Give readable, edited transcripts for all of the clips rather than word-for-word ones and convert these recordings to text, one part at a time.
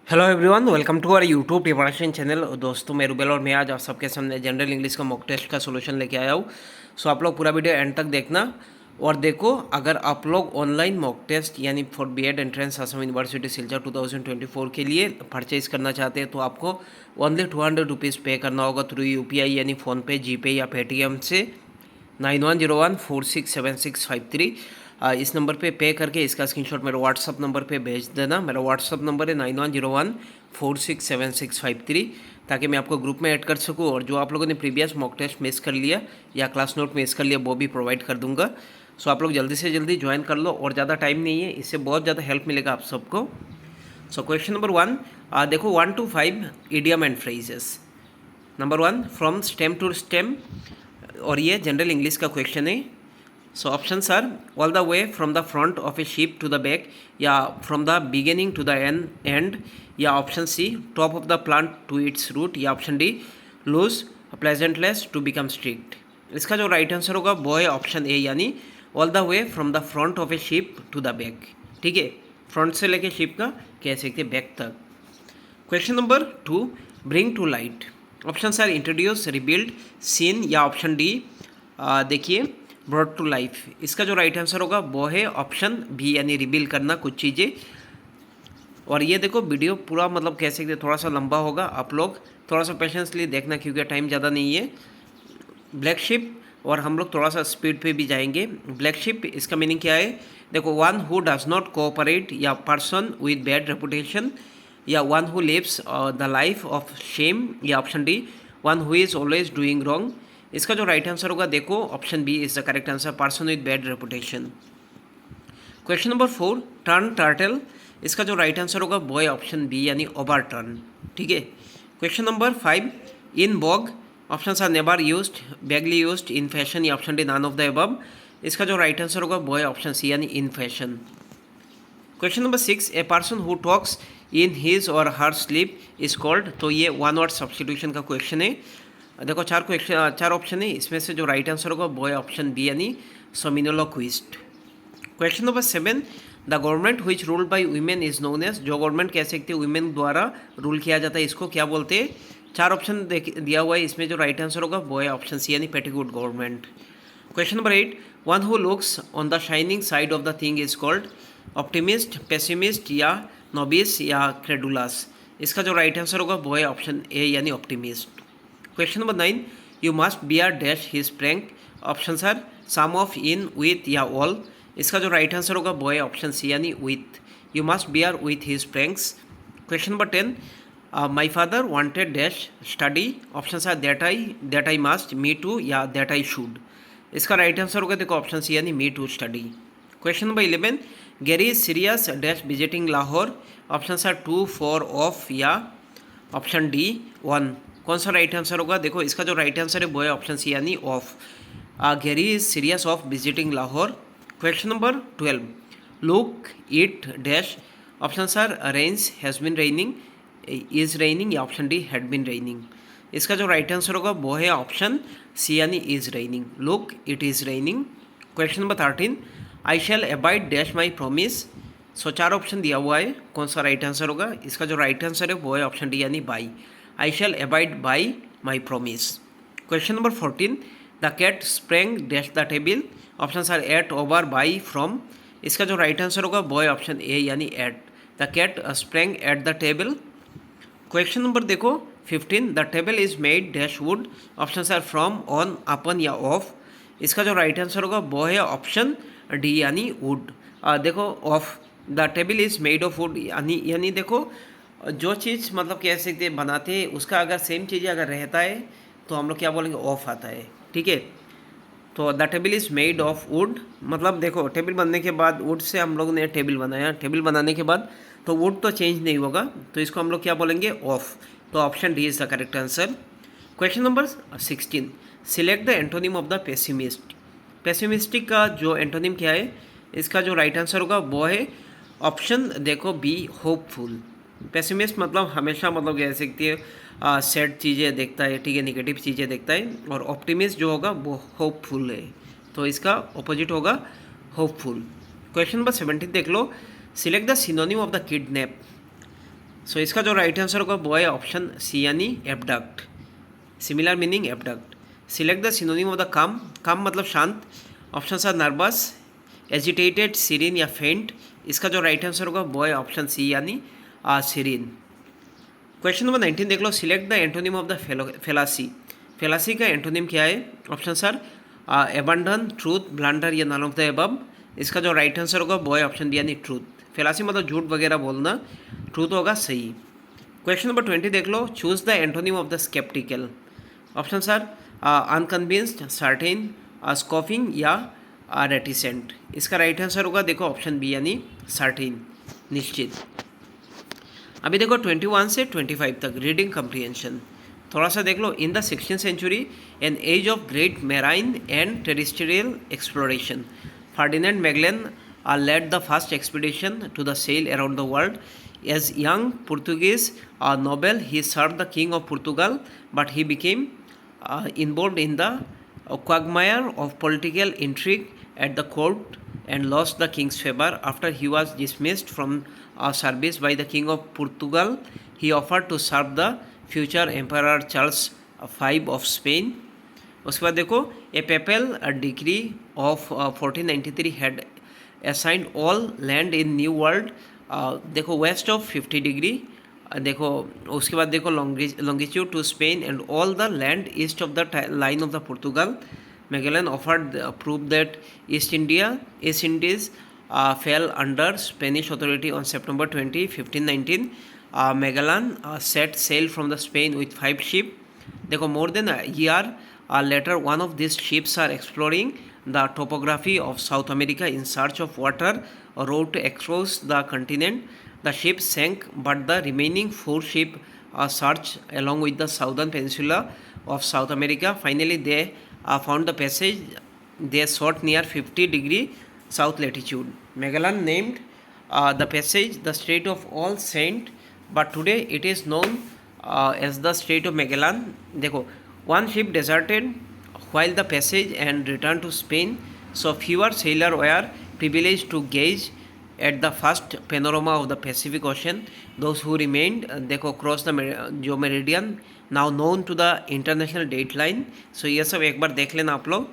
Hello everyone, welcome to our YouTube preparation channel. दोस्तों, मैं रुबेल और मैं आज आप सबके सामने जनरल इंग्लिश का मॉक टेस्ट का सोल्यूशन लेके आया हूँ। सो आप लोग पूरा वीडियो एंड तक देखना। और देखो, अगर आप लोग ऑनलाइन मॉक टेस्ट यानी for BEd entrance Assam university Silchar 2024 के लिए परचेज करना चाहते हैं तो आपको ओनली 200 रुपीज़ पे करना होगा थ्रू यूपीआई यानी फ़ोनपे, जीपे या पेटीएम से 9101467653। इस नंबर पे पे करके इसका स्क्रीनशॉट मेरे व्हाट्सअप नंबर पे भेज देना। मेरा व्हाट्सअप नंबर है 9101467653, ताकि मैं आपको ग्रुप में ऐड कर सकूँ और जो आप लोगों ने प्रीवियस मॉक टेस्ट मिस कर लिया या क्लास नोट मिस कर लिया वो भी प्रोवाइड कर दूंगा। सो आप लोग जल्दी से जल्दी ज्वाइन कर लो और ज़्यादा टाइम नहीं है, इससे बहुत ज़्यादा हेल्प मिलेगा आप सबको। सो क्वेश्चन नंबर 1, देखो 1 to 5 idiom and phrases. Number 1, from stem to stem, और ये जनरल इंग्लिश का क्वेश्चन है। So options are all the way from the front of a ship to the back, या from the beginning to the end, या option C top of the plant to its root, या option D lose pleasantness to become strict. इसका जो right answer होगा वो है option A, यानी all the way from the front of a ship to the back. ठीक है, front से लेके शिप का कह सकते बैक तक। Question number 2, bring to light. Option are introduce, rebuild, seen, या ऑप्शन डी देखिए ब्रॉड टू लाइफ। इसका जो राइट आंसर होगा वो है ऑप्शन बी, यानी रिबिल करना कुछ चीज़ें। और ये देखो वीडियो पूरा मतलब कह सकते थोड़ा सा लंबा होगा, आप लोग थोड़ा सा पेशेंसली देखना क्योंकि टाइम ज़्यादा नहीं है। ब्लैक शिप, और हम लोग थोड़ा सा स्पीड पे भी जाएंगे। ब्लैक शिप इसका मीनिंग क्या है? देखो, one who does not cooperate, या पर्सन विद बैड रेपुटेशन, या one who lives the life of shame, या option D one who is always doing wrong. इसका जो राइट आंसर होगा देखो option B is the correct answer, person with bad reputation. Question number 4, turn turtle. इसका जो right answer होगा वो है ऑप्शन बी, यानी ओवर टर्न। ठीक है। Question number 5, in वॉग। Option are never used, बैगली यूज्ड, इन फैशन, या option D none of the above. इसका जो राइट आंसर होगा वो है ऑप्शन सी, यानी in fashion. Question number 6, a person who talks in his और हर स्लीप इज कॉल्ड। तो ये वन वर्ड सब्सटीट्यूशन का क्वेश्चन है। देखो चार ऑप्शन है, इसमें से जो राइट आंसर होगा वो है ऑप्शन बी, यानी सोमिनोलोक्विस्ट। Question number 7, the government which ruled by women is known as. जो गवर्नमेंट कह सकते हैं वुमेन द्वारा रूल किया जाता है, इसको क्या बोलते हैं? चार ऑप्शन दिया हुआ है, इसमें जो राइट आंसर होगा वो है ऑप्शन सी, यानी petticoat government. Question number 8, one who looks on the shining side of the thing is called optimist, pessimist, या नोबिस, या क्रेडुलस। इसका जो राइट आंसर होगा वो है ऑप्शन ए, यानी optimist. Question number 9, you must bear dash his prank. Option are some of, in, with, या all. इसका जो राइट आंसर होगा वो है ऑप्शन सी, यानी with. You must bear with his pranks. Question number 10, my father wanted dash study. Option are that I must, me to, या that I should. इसका right answer होगा देखो ऑप्शन सी, यानी me to study. Question number 11, Gary is serious dash visiting Lahore. Option are to, four, of, या option D 1। कौन सा right answer होगा? देखो इसका जो राइट आंसर है वो है ऑप्शन सी, यानी off. Gary is serious of visiting Lahore. Question number 12, look it dash. Option are rains, has been raining, is raining, या option D had been raining. इसका जो राइट आंसर होगा वो है ऑप्शन सी, यानी is raining. Look it is raining. Question number 13, I shall abide dash my promise. So चार option दिया हुआ है, कौन सा राइट आंसर होगा? इसका जो राइट आंसर है वो है ऑप्शन डी, यानी by. I shall abide by my promise. Question number 14, the cat sprang dash the table. Option are at, over, by, from. इसका जो राइट आंसर होगा वो है ऑप्शन ए, यानी at. The cat sprang at the table. Question number देखो 15, the table is made dash wood. Option are from, on, upon, या of. इसका जो राइट आंसर होगा वो है ऑप्शन डी, यानी वुड। देखो of, the table is made of wood, यानी देखो जो चीज़ मतलब कह सकते हैं बनाते हैं उसका अगर सेम चीज़ अगर रहता है तो हम लोग क्या बोलेंगे? ऑफ आता है। ठीक है, तो the table is made of would, मतलब देखो टेबल बनने के बाद वुड से हम लोग ने टेबल बनाया, टेबल बनाने के बाद तो वुड तो चेंज नहीं होगा, तो इसको हम लोग क्या बोलेंगे? ऑफ। तो option D is the correct answer. Question number 16, select the antonym of the pessimist. Pessimistic का जो एंटोनिम क्या है? इसका जो राइट आंसर होगा वो है ऑप्शन देखो बी, होपफुल। पेसिमिस्ट मतलब हमेशा मतलब कह सकती है सैड चीज़ें देखता है, ठीक है, नेगेटिव चीज़ें देखता है। और ऑप्टिमिस्ट जो होगा वो होपफुल है, तो इसका ऑपोजिट होगा होपफुल। क्वेश्चन नंबर 17 देख लो, select the synonym of the kidnap. So इसका जो राइट आंसर होगा वो है ऑप्शन सी यानी abduct. Similar meaning abduct. Select the synonym of the calm. Calm मतलब शांत। Option are nervous, agitated, serene या फेंट। इसका जो राइट आंसर होगा वो है ऑप्शन सी यानी सीरीन। क्वेश्चन नंबर 19 देख लो। Select the antonym of the fallacy. Fallacy का एंटोनिम क्या है? Options are abandon, truth, blunder या नन ऑफ द एबव। इसका जो राइट आंसर होगा वो है ऑप्शन डी यानी ट्रूथ। फेलासी मतलब झूठ वगैरह बोलना, ट्रूथ होगा सही। क्वेश्चन नंबर 20 देख लो। Choose the antonym of the sceptical. Options are unconvinced, certain, scoffing या रेटिसेंट। इसका राइट आंसर होगा देखो ऑप्शन बी यानी सर्टेन, निश्चित। अभी देखो 21 से 25 तक रीडिंग कम्प्रीहेंशन थोड़ा सा देख लो। In the 16th century an age of great marine and terrestrial exploration, Ferdinand Magellan led the first expedition to the sail around the world. As young Portuguese noble, he served the King of Portugal, but he became involved in the quagmire of political intrigue at the court and lost the king's favor. After he was dismissed from service by the King of Portugal, he offered to serve the future Emperor Charles V of Spain. उसके बाद देखो a papal decree of 1493 had assigned all land in new world, देखो west of 50 degree, देखो उसके बाद देखो longitude to Spain and all the land east of the line of the Portugal. Magellan offered proof that East Indies fell under Spanish authority on September 20, 1519. Magellan set sail from the Spain with 5 ships. देखो more than a year later, one of these ships are exploring the topography of South America in search of water route across the continent. The ship sank, but the remaining 4 ships searched along with the southern peninsula of South America. Finally, they found the passage they sought near 50 degree south latitude. Magellan named the passage the Strait of All Saints, but today it is known as the Strait of Magellan. देखो one ship deserted while the passage and returned to Spain, so fewer sailors were privileged to gaze at the first panorama of the Pacific Ocean. Those who remained देखो crossed the जो meridian now known to the international dateline. So ये सब एक बार देख लेना आप लोग.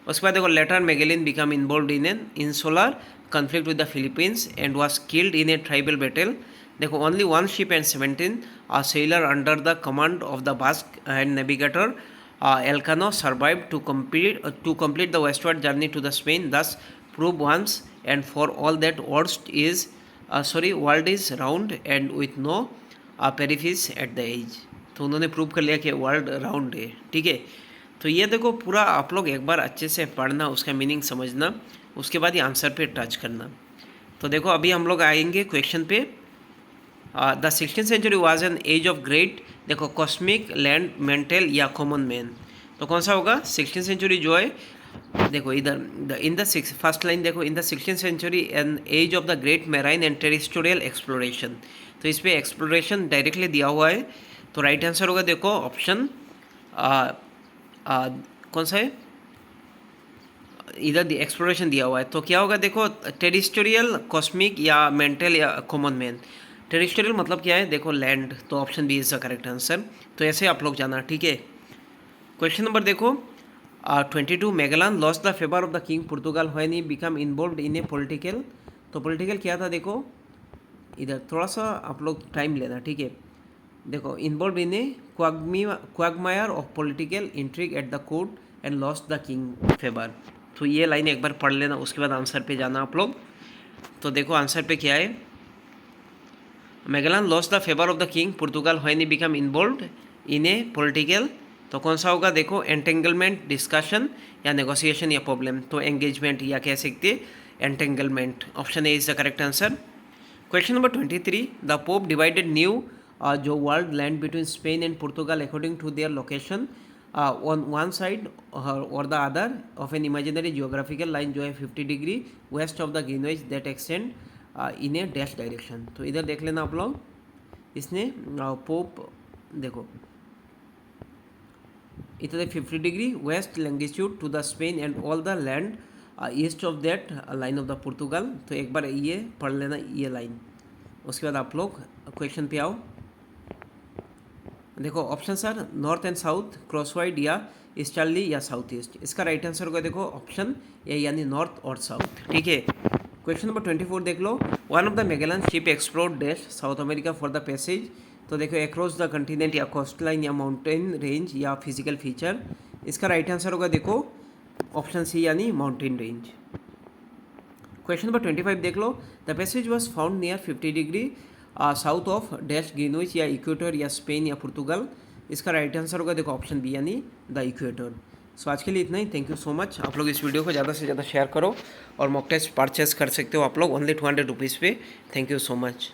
उसके बाद देखो later Magellan became involved in an insular conflict with the Philippines and was killed in a tribal battle. देखो only one ship and 17 sailors under the command of the Basque and navigator Elcano survived to complete the westward journey to the Spain. Thus prove once and for all that world is round and with no periphers at the edge. तो उन्होंने prove कर लिया कि world round है. ठीक है, तो ये देखो पूरा आप लोग एक बार अच्छे से पढ़ना, उसका मीनिंग समझना, उसके बाद ये आंसर पे टच करना. तो देखो अभी हम लोग आएंगे क्वेश्चन पे. The 16th century was an age of great, देखो कॉस्मिक, लैंड, मेंटल या कॉमन मैन. तो कौन सा होगा? 16th century जो है देखो इधर इन द फर्स्ट लाइन देखो in the 16th century an age of the great marine and terrestrial exploration. तो इस पर एक्सप्लोरेशन डायरेक्टली दिया हुआ है, तो राइट आंसर होगा देखो ऑप्शन कौन सा है, इधर एक्सप्लोरेशन दिया हुआ है. तो क्या होगा देखो टेरेस्ट्रियल, कॉस्मिक या मेंटल या कॉमन मैन. टेरेस्ट्रियल मतलब क्या है देखो लैंड, तो option B is the correct answer. तो ऐसे आप लोग जाना. ठीक है, क्वेश्चन नंबर देखो 22. Magellan lost the favour of the king Portugal when he become involved in a political. तो पॉलिटिकल क्या था देखो, इधर थोड़ा सा आप लोग टाइम लेना. ठीक है, देखो involve in a quagmire of political intrigue at the court and lost the king favour. तो ये लाइन एक बार पढ़ लेना, उसके बाद आंसर पे जाना आप लोग. तो देखो आंसर पे क्या है, Magellan lost the favour of the king Portugal when he become involved in a political. तो कौन सा होगा देखो एंटेंगलमेंट, डिस्कशन या नेगोशिएशन या प्रॉब्लम. तो एंगेजमेंट या कह सकते entanglement. Option A is the correct answer. Question number 23. The pope divided new जो world land between Spain and Portugal according to their location on one side और the other of an imaginary geographical line जो है 50 degree waste of the Greenwich that extend in A dash direction. तो इधर देख लेना आप लोग, इसने पोप देखो इधर 50 degree west longitude to the Spain and all the land east of that line of the Portugal. तो एक बार ये पढ़ लेना ये लाइन, उसके बाद आप लोग क्वेश्चन पे आओ। देखो options are north and south crosswise या ईस्टर्ली या साउथ ईस्ट। इसका राइट आंसर होगा देखो ऑप्शन ए यानी नॉर्थ और साउथ। ठीक है, क्वेश्चन नंबर 24 देख लो। One of the Magellan ship explored dash South America for the passage. तो देखो अक्रॉस द कंटिनेंट या कोस्ट लाइन या माउंटेन रेंज या फिजिकल फीचर। इसका राइट आंसर होगा देखो ऑप्शन सी यानी माउंटेन रेंज। क्वेश्चन नंबर 25 देख लो। The passage was found near 50 degree south of dash Greenwich या इक्वेटर या स्पेन या पुर्तगाल। इसका राइट आंसर होगा देखो ऑप्शन बी यानी द इक्वेटर। सो आज के लिए इतना ही। Thank you so much. आप लोग इस वीडियो को ज़्यादा से ज़्यादा शेयर करो और मॉक टेस्ट परचेस कर सकते हो आप लोग ओनली 200 रुपीज़ पे। Thank you so much.